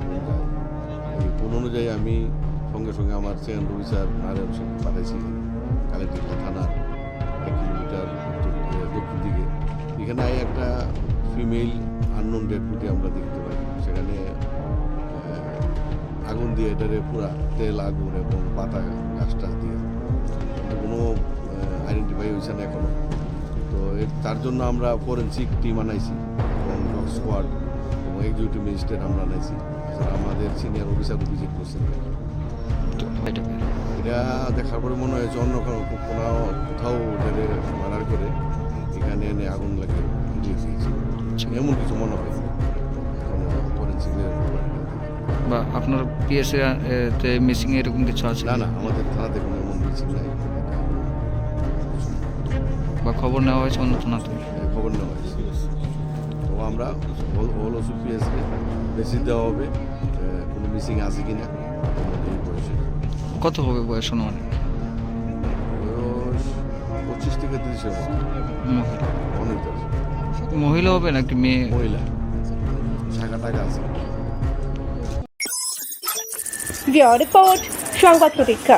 বোন যায়। এই কোন অনুযায়ী আমি সঙ্গে সঙ্গে আমার সেকেন্ড অফিসার নারায়ণ সিং পাঠাইছি কালেক্টিভা থানার 1 কিলোমিটার দক্ষিণ দিকে। এখানে একটা ফিমেল আননোন ডেড বডি আমরা দেখতে পাই। সেখানে আগুন দিয়ে এটারে পুরা তেল আগুন এবং পাতা গাছ টাছ দিয়ে কোনো আইডেন্টিফাই হয়েছে না এখনো। তো তার জন্য আমরা ফরেন্সিক টিম আনাইছি এবং ডগ স্কোয়াড এবং এক্সিকিউটিভ ম্যাজিস্ট্রেট আমরা আনাইছি। এছাড়া আমাদের সিনিয়র অফিসারও ভিজিট করছেন। এটা দেখার পরে মনে হয়েছে অন্য কোথাও ওদের মার্ডার করে এখানে এনে আগুন লাগিয়ে দিয়ে দিয়েছে, এমন কিছু মনে হয় এখন ফরেন্সিকের। বা আপনার পিএসএ মিসিং এরকম কিছু আছে? না, আমাদের থানাতে কোনো এমন মিসিং নাই বা খবর নেওয়া হয়েছে অন্য থানাতে? খবর নেওয়া হয়েছে। তো আমরা হল পিএসকে মেসেজ দেওয়া হবে কোনো মিসিং আছে কি না এই বয়সে। কত হবে বয়স অনুমানিক? বয়স 25 থেকে 30 হবে। অনেক আছে। মহিলা হবে নাকি মেয়ে? মহিলা, টাকা আছে। রিপোর্ট সংবাদ প্রতীক্ষা।